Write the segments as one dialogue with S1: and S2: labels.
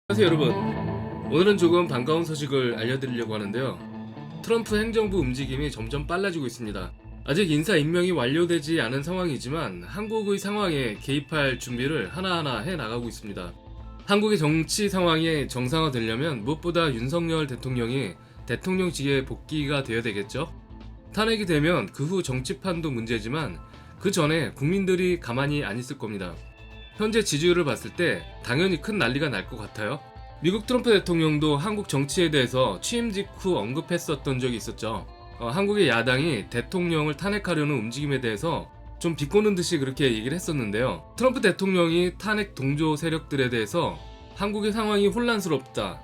S1: 안녕하세요 여러분. 오늘은 조금 반가운 소식을 알려드리려고 하는데요. 트럼프 행정부 움직임이 점점 빨라지고 있습니다. 아직 인사 임명이 완료되지 않은 상황이지만 한국의 상황에 개입할 준비를 하나하나 해나가고 있습니다. 한국의 정치 상황이 정상화되려면 무엇보다 윤석열 대통령이 대통령직에 복귀가 되어야 되겠죠. 탄핵이 되면 그 후 정치판도 문제지만 그 전에 국민들이 가만히 안 있을 겁니다. 현재 지지율을 봤을 때 당연히 큰 난리가 날 것 같아요. 미국 트럼프 대통령도 한국 정치에 대해서 취임 직후 언급했었던 적이 있었죠. 한국의 야당이 대통령을 탄핵하려는 움직임에 대해서 좀 비꼬는 듯이 그렇게 얘기를 했었는데요. 트럼프 대통령이 탄핵 동조 세력들에 대해서 한국의 상황이 혼란스럽다,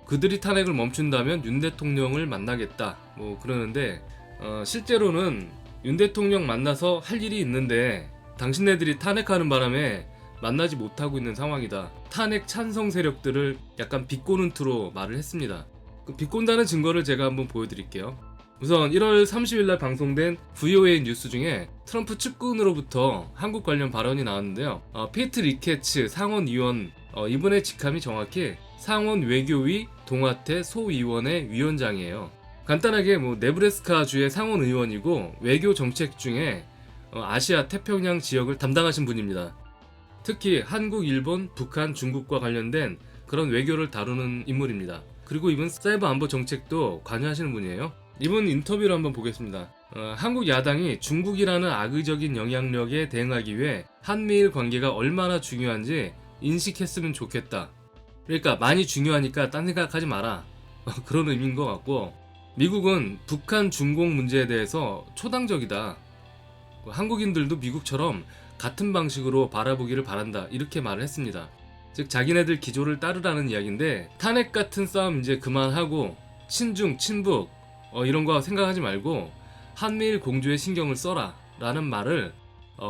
S1: 그들이 탄핵을 멈춘다면 윤 대통령을 만나겠다, 그러는데 실제로는 윤 대통령 만나서 할 일이 있는데 당신네들이 탄핵하는 바람에 만나지 못하고 있는 상황이다. 탄핵 찬성 세력들을 약간 비꼬는 투로 말을 했습니다. 그 비꼰다는 증거를 제가 한번 보여드릴게요. 우선 1월 30일날 방송된 VOA 뉴스 중에 트럼프 측근으로부터 한국 관련 발언이 나왔는데요. 피트 리케츠 상원의원, 이분의 직함이 정확히 상원 외교위 동아태 소위원회 위원장이에요. 간단하게 네브래스카주의 상원의원이고 외교 정책 중에 아시아 태평양 지역을 담당하신 분입니다. 특히 한국, 일본, 북한, 중국과 관련된 그런 외교를 다루는 인물입니다. 그리고 이분 사이버 안보 정책도 관여하시는 분이에요. 이분 인터뷰를 한번 보겠습니다. 한국 야당이 중국이라는 악의적인 영향력에 대응하기 위해 한미일 관계가 얼마나 중요한지 인식했으면 좋겠다. 그러니까 많이 중요하니까 딴 생각하지 마라. 그런 의미인 것 같고, 미국은 북한 중공 문제에 대해서 초당적이다. 한국인들도 미국처럼 같은 방식으로 바라보기를 바란다, 이렇게 말을 했습니다. 즉 자기네들 기조를 따르라는 이야기인데, 탄핵 같은 싸움 이제 그만하고 친중, 친북 이런 거 생각하지 말고 한미일 공조에 신경을 써라 라는 말을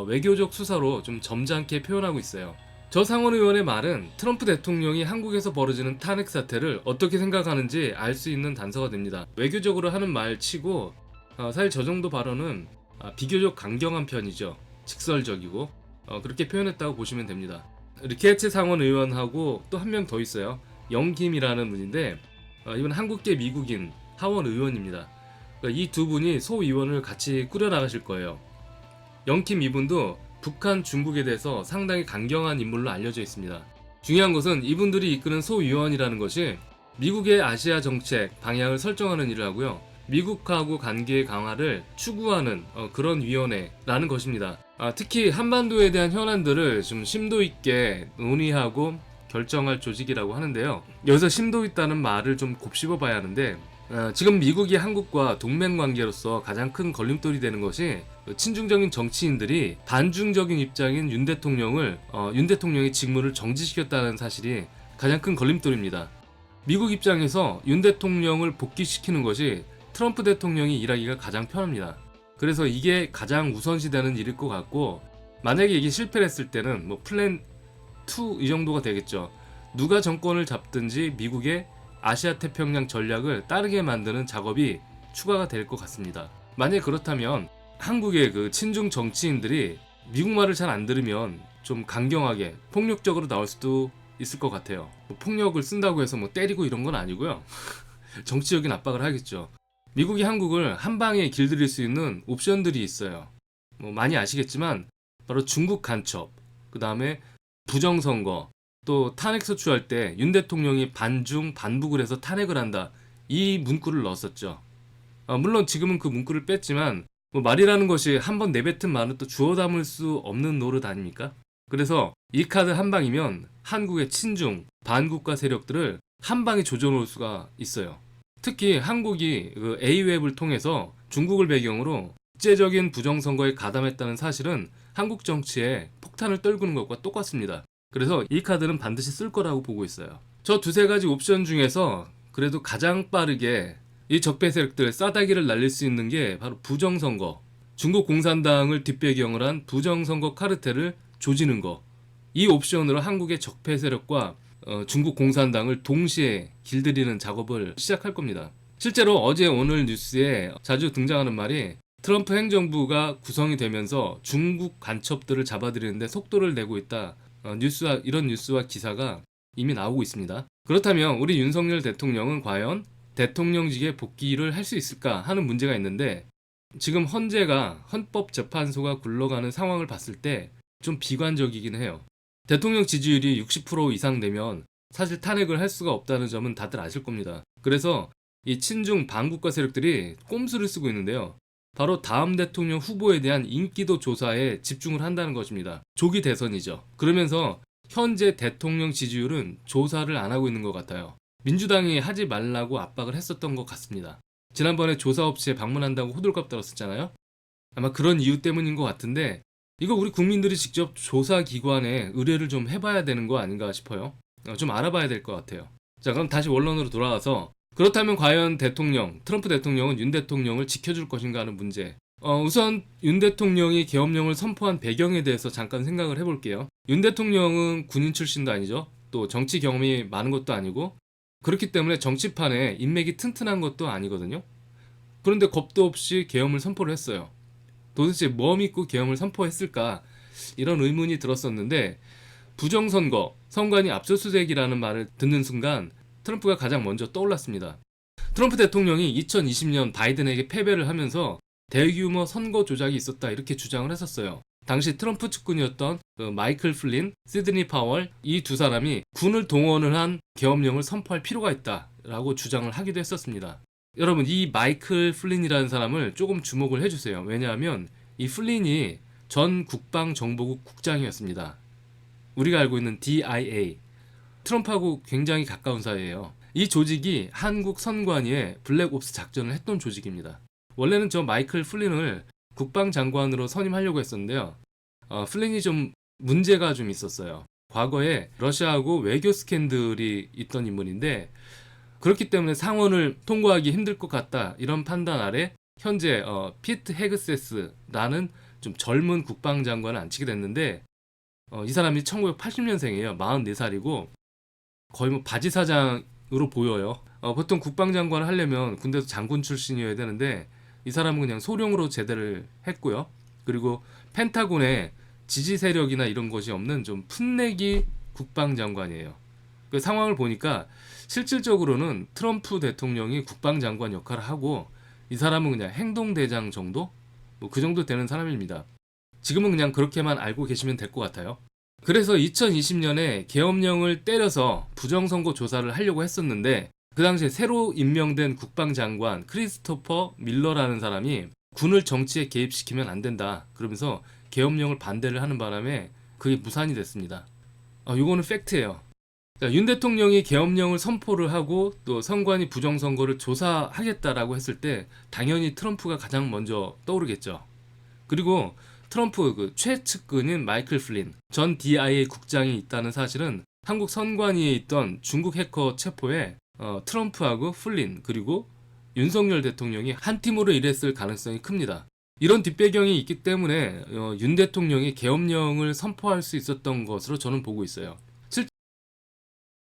S1: 외교적 수사로 좀 점잖게 표현하고 있어요. 저 상원의원의 말은 트럼프 대통령이 한국에서 벌어지는 탄핵 사태를 어떻게 생각하는지 알 수 있는 단서가 됩니다. 외교적으로 하는 말 치고 사실 저 정도 발언은 비교적 강경한 편이죠. 직설적이고 그렇게 표현했다고 보시면 됩니다. 리케츠 상원의원하고 또 한 명 더 있어요. 영김이라는 분인데 이분 한국계 미국인 하원의원입니다. 그러니까 이 두 분이 소위원을 같이 꾸려나가실 거예요. 영김 이분도 북한, 중국에 대해서 상당히 강경한 인물로 알려져 있습니다. 중요한 것은 이분들이 이끄는 소위원이라는 것이 미국의 아시아 정책 방향을 설정하는 일을 하고요, 미국하고 관계 강화를 추구하는 그런 위원회라는 것입니다. 특히 한반도에 대한 현안들을 좀 심도 있게 논의하고 결정할 조직이라고 하는데요. 여기서 심도 있다는 말을 좀 곱씹어 봐야 하는데, 지금 미국이 한국과 동맹 관계로서 가장 큰 걸림돌이 되는 것이 친중적인 정치인들이 반중적인 입장인 윤 대통령의 직무를 정지시켰다는 사실이 가장 큰 걸림돌입니다. 미국 입장에서 윤 대통령을 복귀시키는 것이 트럼프 대통령이 일하기가 가장 편합니다. 그래서 이게 가장 우선시되는 일일 것 같고, 만약에 이게 실패를 했을 때는 플랜 2 이 정도가 되겠죠. 누가 정권을 잡든지 미국의 아시아 태평양 전략을 따르게 만드는 작업이 추가가 될 것 같습니다. 만약 그렇다면 한국의 그 친중 정치인들이 미국 말을 잘 안 들으면 좀 강경하게 폭력적으로 나올 수도 있을 것 같아요. 폭력을 쓴다고 해서 때리고 이런 건 아니고요. 정치적인 압박을 하겠죠. 미국이 한국을 한 방에 길들일 수 있는 옵션들이 있어요. 많이 아시겠지만 바로 중국 간첩, 그 다음에 부정선거, 또 탄핵 소추할 때 윤 대통령이 반중 반북을 해서 탄핵을 한다, 이 문구를 넣었었죠. 물론 지금은 그 문구를 뺐지만 말이라는 것이 한번 내뱉은 말은 또 주워 담을 수 없는 노릇 아닙니까? 그래서 이 카드 한 방이면 한국의 친중 반국가 세력들을 한 방에 조져놓을 수가 있어요. 특히 한국이 그 A웹을 통해서 중국을 배경으로 국제적인 부정선거에 가담했다는 사실은 한국 정치에 폭탄을 떨구는 것과 똑같습니다. 그래서 이 카드는 반드시 쓸 거라고 보고 있어요. 저 두세 가지 옵션 중에서 그래도 가장 빠르게 이 적폐 세력들의 싸다기를 날릴 수 있는 게 바로 부정선거, 중국 공산당을 뒷배경으로 한 부정선거 카르텔을 조지는 거, 이 옵션으로 한국의 적폐 세력과 중국 공산당을 동시에 길들이는 작업을 시작할 겁니다. 실제로 어제 오늘 뉴스에 자주 등장하는 말이, 트럼프 행정부가 구성이 되면서 중국 간첩들을 잡아들이는데 속도를 내고 있다. 이런 뉴스와 기사가 이미 나오고 있습니다. 그렇다면 우리 윤석열 대통령은 과연 대통령직에 복귀를 할 수 있을까 하는 문제가 있는데, 지금 헌재가 헌법재판소가 굴러가는 상황을 봤을 때 좀 비관적이긴 해요. 대통령 지지율이 60% 이상 되면 사실 탄핵을 할 수가 없다는 점은 다들 아실 겁니다. 그래서 이 친중 반국가 세력들이 꼼수를 쓰고 있는데요. 바로 다음 대통령 후보에 대한 인기도 조사에 집중을 한다는 것입니다. 조기 대선이죠. 그러면서 현재 대통령 지지율은 조사를 안 하고 있는 것 같아요. 민주당이 하지 말라고 압박을 했었던 것 같습니다. 지난번에 조사 없이 방문한다고 호들갑 떨었었잖아요. 아마 그런 이유 때문인 것 같은데, 이거 우리 국민들이 직접 조사기관에 의뢰를 좀 해봐야 되는 거 아닌가 싶어요. 좀 알아봐야 될 것 같아요. 자, 그럼 다시 원론으로 돌아와서, 그렇다면 과연 트럼프 대통령은 윤 대통령을 지켜줄 것인가 하는 문제. 우선 윤 대통령이 계엄령을 선포한 배경에 대해서 잠깐 생각을 해볼게요. 윤 대통령은 군인 출신도 아니죠. 또 정치 경험이 많은 것도 아니고, 그렇기 때문에 정치판에 인맥이 튼튼한 것도 아니거든요. 그런데 겁도 없이 계엄을 선포를 했어요. 도대체 뭐 믿고 계엄을 선포했을까? 이런 의문이 들었었는데, 부정선거, 선관위 압수수색이라는 말을 듣는 순간 트럼프가 가장 먼저 떠올랐습니다. 트럼프 대통령이 2020년 바이든에게 패배를 하면서 대규모 선거 조작이 있었다 이렇게 주장을 했었어요. 당시 트럼프 측근이었던 마이클 플린, 시드니 파월 이 두 사람이 군을 동원을 한 계엄령을 선포할 필요가 있다라고 주장을 하기도 했었습니다. 여러분, 이 마이클 플린이라는 사람을 조금 주목을 해주세요. 왜냐하면 이 플린이 전 국방정보국 국장이었습니다. 우리가 알고 있는 DIA, 트럼프하고 굉장히 가까운 사이예요. 이 조직이 한국 선관위에 블랙옵스 작전을 했던 조직입니다. 원래는 저 마이클 플린을 국방장관으로 선임하려고 했었는데요. 플린이 좀 문제가 좀 있었어요. 과거에 러시아하고 외교 스캔들이 있던 인물인데, 그렇기 때문에 상원을 통과하기 힘들 것 같다 이런 판단 아래 현재 피트 헤그세스라는 좀 젊은 국방장관을 앉히게 됐는데, 이 사람이 1980년생이에요. 44살이고 거의 뭐 바지사장으로 보여요. 보통 국방장관을 하려면 군대에서 장군 출신이어야 되는데 이 사람은 그냥 소령으로 제대를 했고요. 그리고 펜타곤에 지지 세력이나 이런 것이 없는 좀 풋내기 국방장관이에요. 그 상황을 보니까 실질적으로는 트럼프 대통령이 국방장관 역할을 하고, 이 사람은 그냥 행동대장 정도? 뭐 그 정도 되는 사람입니다. 지금은 그냥 그렇게만 알고 계시면 될 것 같아요. 그래서 2020년에 계엄령을 때려서 부정선거 조사를 하려고 했었는데, 그 당시에 새로 임명된 국방장관 크리스토퍼 밀러라는 사람이 군을 정치에 개입시키면 안 된다 그러면서 계엄령을 반대를 하는 바람에 그게 무산이 됐습니다. 이거는 팩트예요. 윤 대통령이 계엄령을 선포를 하고 또 선관위 부정선거를 조사하겠다라고 했을 때 당연히 트럼프가 가장 먼저 떠오르겠죠. 그리고 트럼프 그 최측근인 마이클 플린 전 DIA 국장이 있다는 사실은 한국 선관위에 있던 중국 해커 체포에 트럼프하고 플린 그리고 윤석열 대통령이 한 팀으로 일했을 가능성이 큽니다. 이런 뒷배경이 있기 때문에 윤 대통령이 계엄령을 선포할 수 있었던 것으로 저는 보고 있어요.